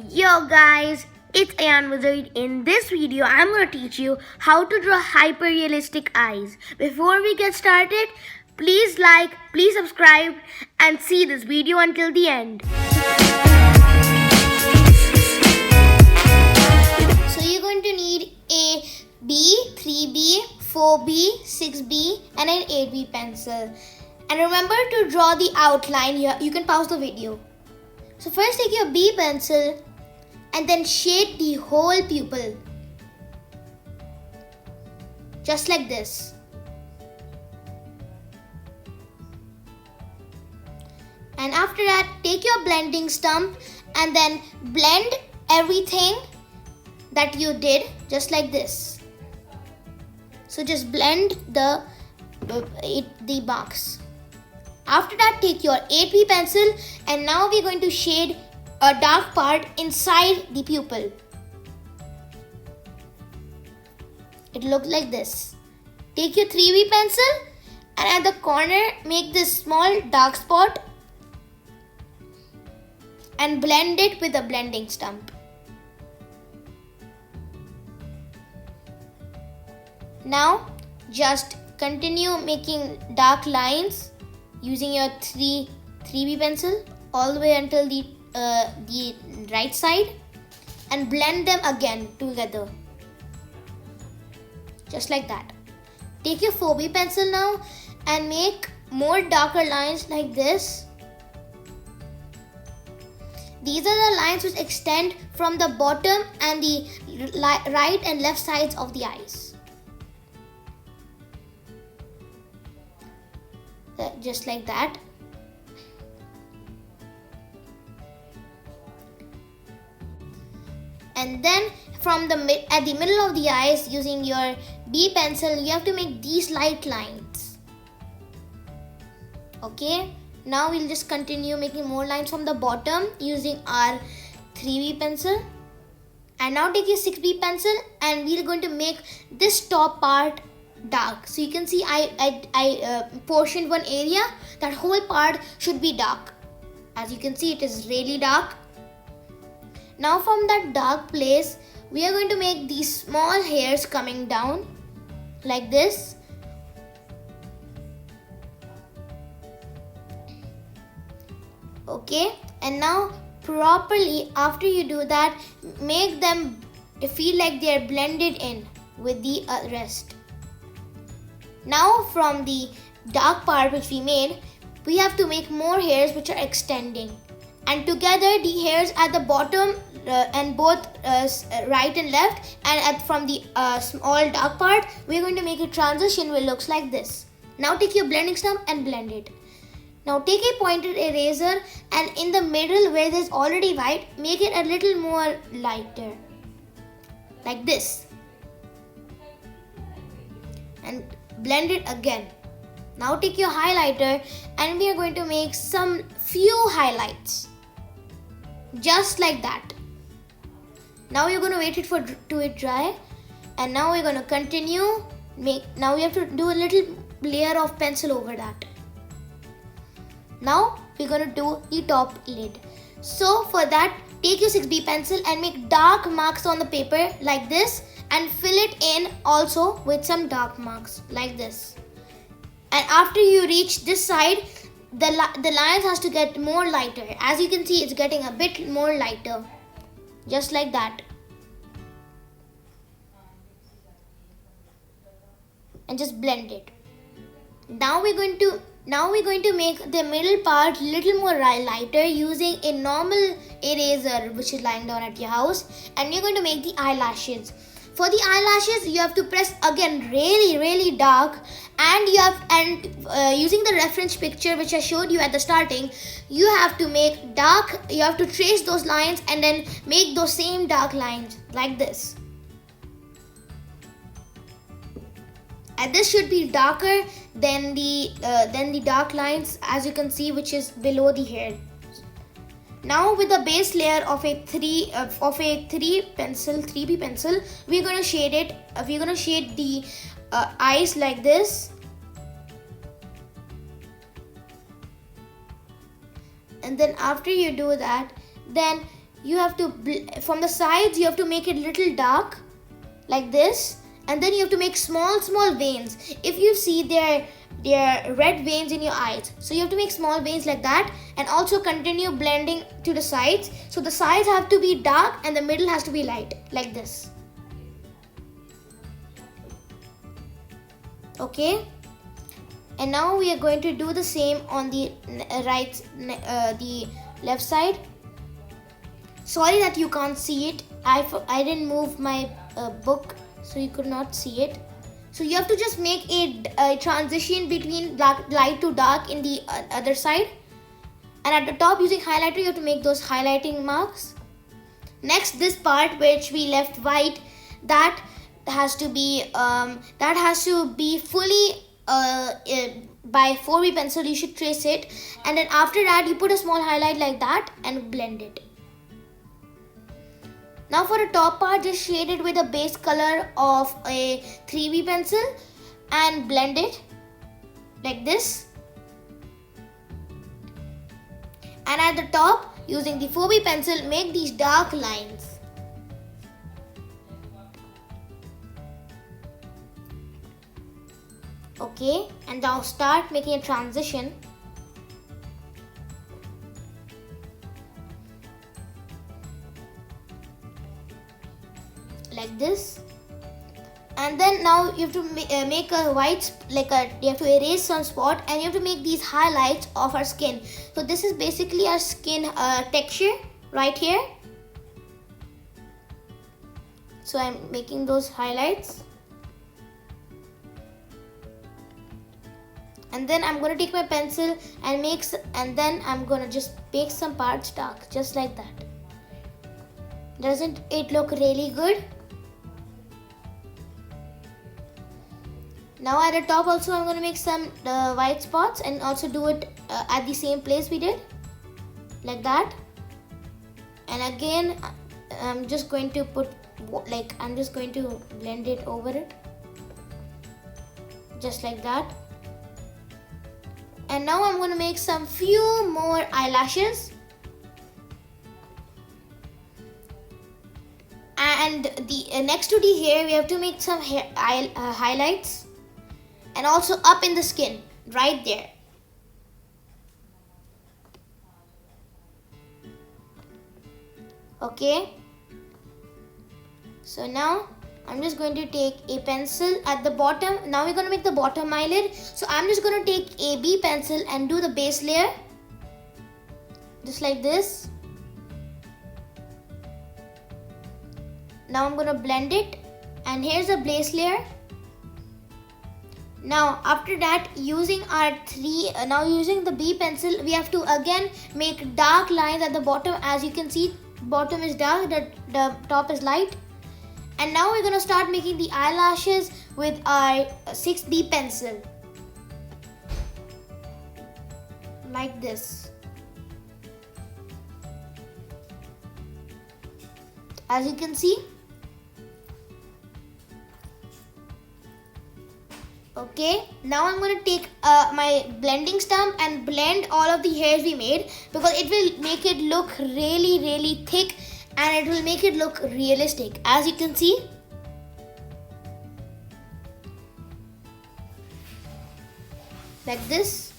Yo guys, it's Ayan Wizard. In this video, I'm going to teach you how to draw hyper-realistic eyes. Before we get started, please like, please subscribe and see this video until the end. So you're going to need a B, 3B, 4B, 6B and an 8B pencil. And remember to draw the outline here. You can pause the video. So first take your B pencil and then shade the whole pupil. Just like this. And after that, take your blending stump and then blend everything that you did just like this. So just blend the box. After that, take your 8B pencil and now we're going to shade a dark part inside the pupil. It looks like this. Take your 3B pencil and at the corner make this small dark spot and blend it with a blending stump. Now just continue making dark lines using your 3B pencil all the way until the right side and blend them again together. Just like that. Take your 4B pencil now and make more darker lines like this. These are the lines which extend from the bottom and the right and left sides of the eyes. Just like that. And then from at the middle of the eyes, using your B pencil, you have to make these light lines. Okay, now we'll just continue making more lines from the bottom using our 3B pencil. And now take your 6B pencil and we're going to make this top part dark. So you can see I portioned one area. That whole part should be dark. As you can see, it is really dark. Now from that dark place, we are going to make these small hairs coming down like this. Okay, and now properly after you do that, make them feel like they are blended in with the rest. Now from the dark part which we made, we have to make more hairs which are extending. And together the hairs at the bottom and both right and left and from the small dark part, we're going to make a transition which looks like this. Now take your blending stump and blend it. Now take a pointed eraser and in the middle where there's already white, make it a little more lighter. Like this. And blend it again. Now take your highlighter and we are going to make some few highlights. Just like that. Now you're going to wait to it dry. And now we're going to continue. Now we have to do a little layer of pencil over that. Now we're going to do the top lid. So for that, take your 6B pencil and make dark marks on the paper like this. And fill it in also with some dark marks like this. And after you reach this side, the lines has to get more lighter. As you can see, it's getting a bit more lighter. Just like that. And just blend it. Now we're going to make the middle part little more lighter using a normal eraser which is lying down at your house. And you're going to make the eyelashes. For the eyelashes, you have to press again really dark and using the reference picture which I showed you at the starting, you have to make dark, you have to trace those lines and then make those same dark lines like this. And this should be darker than the dark lines as you can see which is below the hair. Now with the base layer of a 3B pencil, we're going to shade it. We're going to shade the eyes like this. And then after you do that, then you have to, from the sides, you have to make it little dark like this. And then you have to make small veins. If you see there are red veins in your eyes, so you have to make small veins like that, and also continue blending to the sides. So the sides have to be dark and the middle has to be light, like this. Okay, and now we are going to do the same on the the left side. Sorry that you can't see it. I didn't move my book, so you could not see it. So you have to just make a transition between light to dark in the other side. And at the top, using highlighter, you have to make those highlighting marks. Next, this part which we left white, that has to be fully by 4B pencil. You should trace it, and then after that, you put a small highlight like that and blend it. Now for the top part, just shade it with a base color of a 3B pencil and blend it like this. And at the top, using the 4B pencil, make these dark lines. Okay, and now start making a transition. Like this. And then now you have to make a white, you have to erase some spot, and you have to make these highlights of our skin. So this is basically our skin texture right here. So I'm making those highlights. And then I'm going to take my pencil and then I'm going to just make some parts dark, just like that. Doesn't it look really good? Now at the top also I'm going to make some white spots and also do it at the same place we did, like that. And again I'm just going to blend it over it, just like that. And now I'm going to make some few more eyelashes. And the next to the hair, we have to make some highlights. And also up in the skin, right there. Okay. So now I'm just going to take a pencil at the bottom. Now we're going to make the bottom eyelid. So I'm just going to take a B pencil and do the base layer. Just like this. Now I'm going to blend it. And here's the base layer. Now after that, using the B pencil, we have to again make dark lines at the bottom. As you can see, bottom is dark, the top is light. And now we're going to start making the eyelashes with our 6B pencil. Like this. As you can see. Okay, now I'm going to take my blending stump and blend all of the hairs we made, because it will make it look really thick and it will make it look realistic. As you can see. Like this.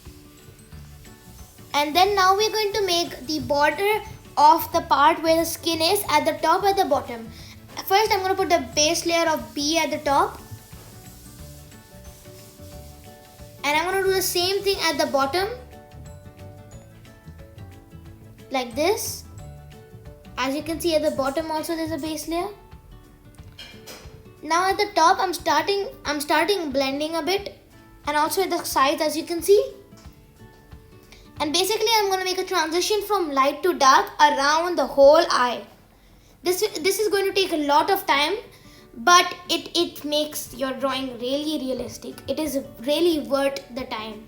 And then now we're going to make the border of the part where the skin is at the top and the bottom. First I'm going to put the base layer of B at the top. And I'm going to do the same thing at the bottom. Like this. As you can see, at the bottom also there's a base layer. Now at the top I'm starting blending a bit, and also at the sides, as you can see. And basically I'm going to make a transition from light to dark around the whole eye. This is going to take a lot of time, but it makes your drawing really realistic. It is really worth the time.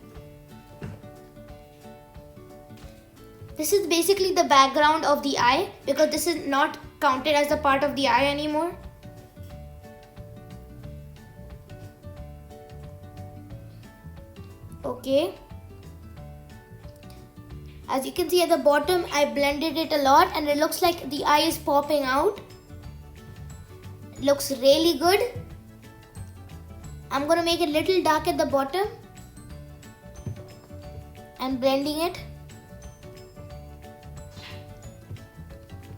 This is basically the background of the eye, because this is not counted as a part of the eye anymore. Okay. As you can see at the bottom, I blended it a lot and it looks like the eye is popping out. It looks really good. I'm going to make it a little dark at the bottom and blending it.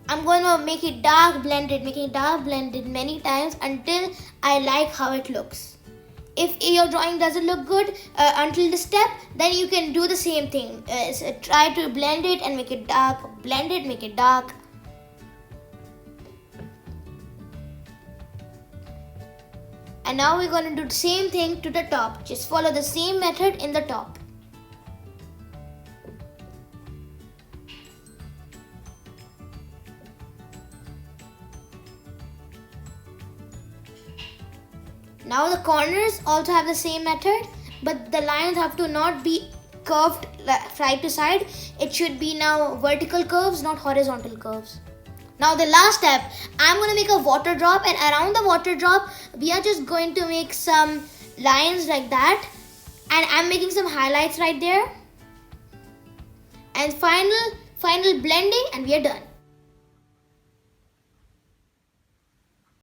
I'm going to make it dark blended, making it dark blended many times until I like how it looks. If your drawing doesn't look good until this step, then you can do the same thing. So try to blend it and make it dark. Blend it, make it dark. And now we're going to do the same thing to the top. Just follow the same method in the top. Now the corners also have the same method, but the lines have to not be curved side to side. It should be now vertical curves, not horizontal curves. Now the last step, I'm going to make a water drop, and around the water drop, we are just going to make some lines like that. And I'm making some highlights right there. And final blending, and we are done.